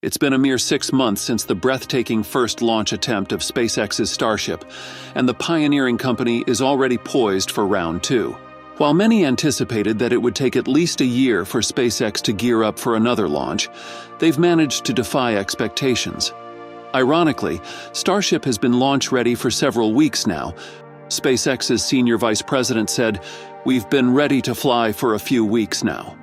It's been a mere 6 months since the breathtaking first launch attempt of SpaceX's Starship, and the pioneering company is already poised for round 2. While many anticipated that it would take at least a year for SpaceX to gear up for another launch, they've managed to defy expectations. Ironically, Starship has been launch-ready for several weeks now. SpaceX's senior vice president said, "We've been ready to fly for a few weeks now."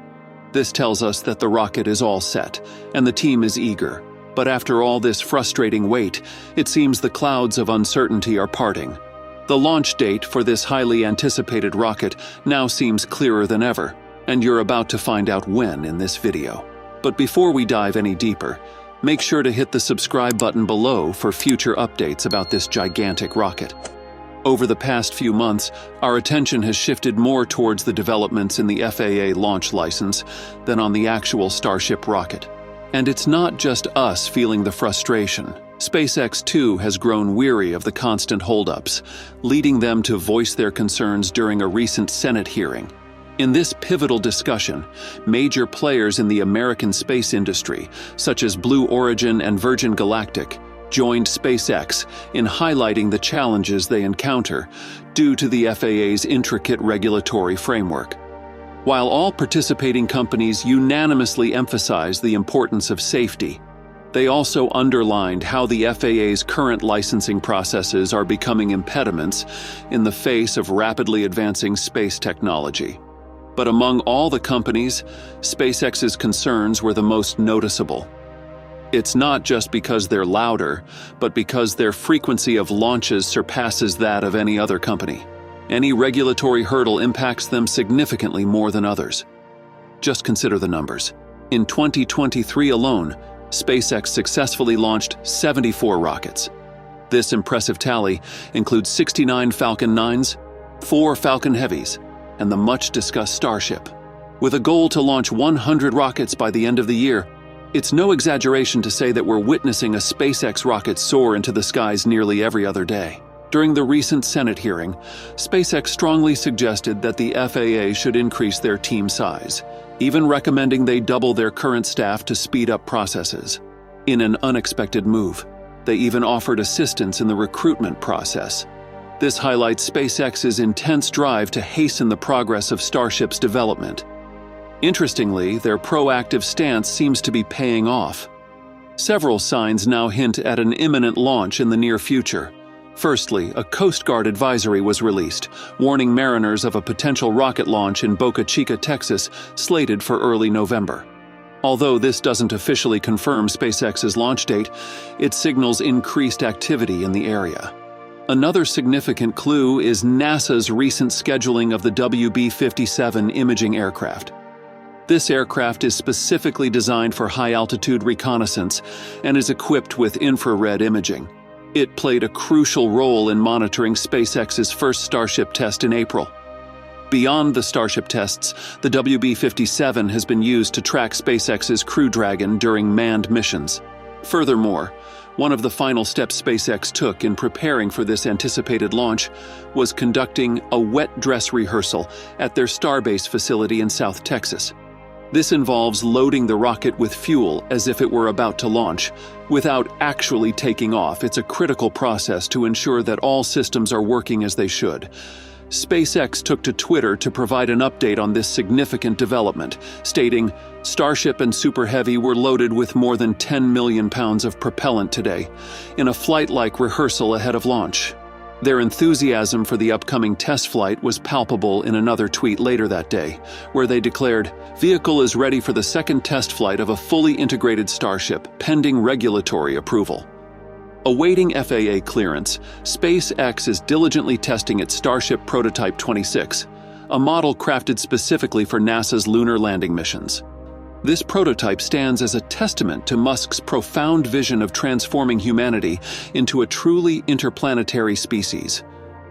This tells us that the rocket is all set, and the team is eager. But after all this frustrating wait, it seems the clouds of uncertainty are parting. The launch date for this highly anticipated rocket now seems clearer than ever, and you're about to find out when in this video. But before we dive any deeper, make sure to hit the subscribe button below for future updates about this gigantic rocket. Over the past few months, our attention has shifted more towards the developments in the FAA launch license than on the actual Starship rocket. And it's not just us feeling the frustration. SpaceX too has grown weary of the constant holdups, leading them to voice their concerns during a recent Senate hearing. In this pivotal discussion, major players in the American space industry, such as Blue Origin and Virgin Galactic, joined SpaceX in highlighting the challenges they encounter due to the FAA's intricate regulatory framework. While all participating companies unanimously emphasize the importance of safety, they also underlined how the FAA's current licensing processes are becoming impediments in the face of rapidly advancing space technology. But among all the companies, SpaceX's concerns were the most noticeable. It's not just because they're louder, but because their frequency of launches surpasses that of any other company. Any regulatory hurdle impacts them significantly more than others. Just consider the numbers. In 2023 alone, SpaceX successfully launched 74 rockets. This impressive tally includes 69 Falcon 9s, 4 Falcon Heavies, and the much-discussed Starship. With a goal to launch 100 rockets by the end of the year, it's no exaggeration to say that we're witnessing a SpaceX rocket soar into the skies nearly every other day. During the recent Senate hearing, SpaceX strongly suggested that the FAA should increase their team size, even recommending they double their current staff to speed up processes. In an unexpected move, they even offered assistance in the recruitment process. This highlights SpaceX's intense drive to hasten the progress of Starship's development. Interestingly, their proactive stance seems to be paying off. Several signs now hint at an imminent launch in the near future. Firstly, a Coast Guard advisory was released, warning mariners of a potential rocket launch in Boca Chica, Texas, slated for early November. Although this doesn't officially confirm SpaceX's launch date, it signals increased activity in the area. Another significant clue is NASA's recent scheduling of the WB-57 imaging aircraft. This aircraft is specifically designed for high-altitude reconnaissance and is equipped with infrared imaging. It played a crucial role in monitoring SpaceX's first Starship test in April. Beyond the Starship tests, the WB-57 has been used to track SpaceX's Crew Dragon during manned missions. Furthermore, one of the final steps SpaceX took in preparing for this anticipated launch was conducting a wet dress rehearsal at their Starbase facility in South Texas. This involves loading the rocket with fuel as if it were about to launch, without actually taking off. It's a critical process to ensure that all systems are working as they should. SpaceX took to Twitter to provide an update on this significant development, stating, "Starship and Super Heavy were loaded with more than 10 million pounds of propellant today, in a flight-like rehearsal ahead of launch." Their enthusiasm for the upcoming test flight was palpable in another tweet later that day, where they declared, "Vehicle is ready for the second test flight of a fully integrated Starship, pending regulatory approval." Awaiting FAA clearance, SpaceX is diligently testing its Starship Prototype 26, a model crafted specifically for NASA's lunar landing missions. This prototype stands as a testament to Musk's profound vision of transforming humanity into a truly interplanetary species.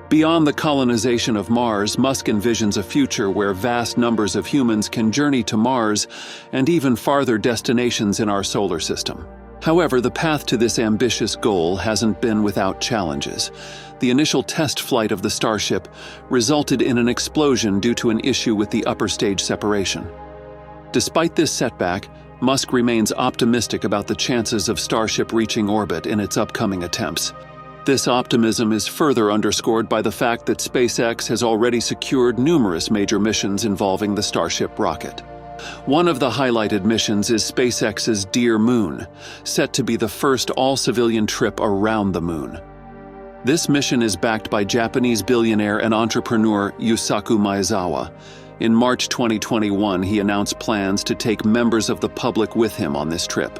Beyond the colonization of Mars, Musk envisions a future where vast numbers of humans can journey to Mars and even farther destinations in our solar system. However, the path to this ambitious goal hasn't been without challenges. The initial test flight of the Starship resulted in an explosion due to an issue with the upper stage separation. Despite this setback, Musk remains optimistic about the chances of Starship reaching orbit in its upcoming attempts. This optimism is further underscored by the fact that SpaceX has already secured numerous major missions involving the Starship rocket. One of the highlighted missions is SpaceX's Dear Moon, set to be the first all-civilian trip around the moon. This mission is backed by Japanese billionaire and entrepreneur Yusaku Maezawa. In March 2021, he announced plans to take members of the public with him on this trip.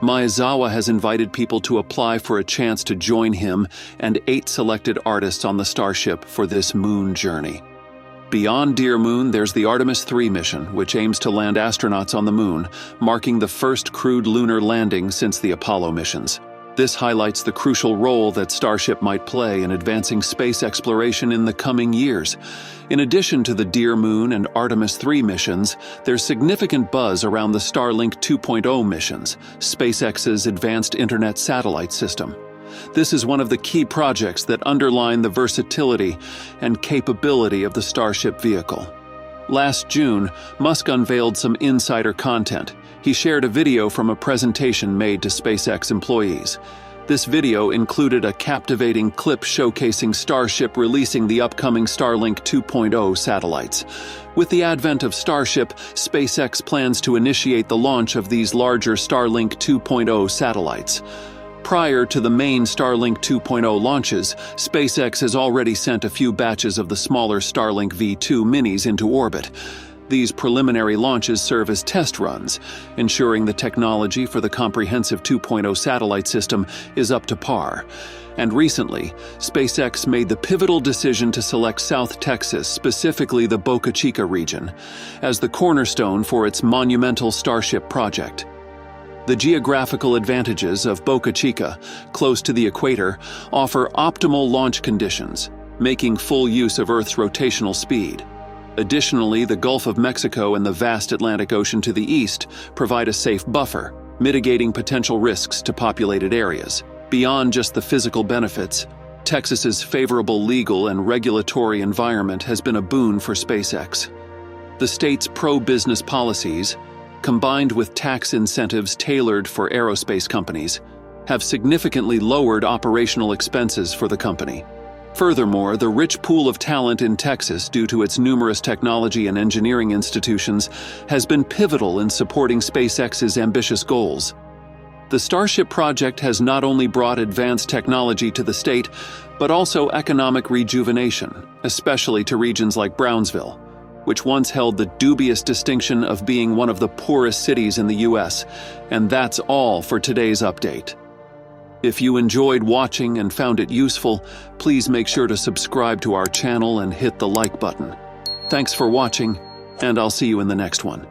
Maezawa has invited people to apply for a chance to join him and 8 selected artists on the Starship for this moon journey. Beyond Dear Moon, there's the Artemis 3 mission, which aims to land astronauts on the moon, marking the first crewed lunar landing since the Apollo missions. This highlights the crucial role that Starship might play in advancing space exploration in the coming years. In addition to the Dear Moon and Artemis 3 missions, there's significant buzz around the Starlink 2.0 missions, SpaceX's advanced internet satellite system. This is one of the key projects that underline the versatility and capability of the Starship vehicle. Last June, Musk unveiled some insider content. He shared a video from a presentation made to SpaceX employees. This video included a captivating clip showcasing Starship releasing the upcoming Starlink 2.0 satellites. With the advent of Starship, SpaceX plans to initiate the launch of these larger Starlink 2.0 satellites. Prior to the main Starlink 2.0 launches, SpaceX has already sent a few batches of the smaller Starlink V2 minis into orbit. These preliminary launches serve as test runs, ensuring the technology for the comprehensive 2.0 satellite system is up to par. And recently, SpaceX made the pivotal decision to select South Texas, specifically the Boca Chica region, as the cornerstone for its monumental Starship project. The geographical advantages of Boca Chica, close to the equator, offer optimal launch conditions, making full use of Earth's rotational speed. Additionally, the Gulf of Mexico and the vast Atlantic Ocean to the east provide a safe buffer, mitigating potential risks to populated areas. Beyond just the physical benefits, Texas's favorable legal and regulatory environment has been a boon for SpaceX. The state's pro-business policies, combined with tax incentives tailored for aerospace companies, have significantly lowered operational expenses for the company. Furthermore, the rich pool of talent in Texas due to its numerous technology and engineering institutions has been pivotal in supporting SpaceX's ambitious goals. The Starship project has not only brought advanced technology to the state, but also economic rejuvenation, especially to regions like Brownsville, which once held the dubious distinction of being one of the poorest cities in the U.S. And that's all for today's update. If you enjoyed watching and found it useful, please make sure to subscribe to our channel and hit the like button. Thanks for watching, and I'll see you in the next one.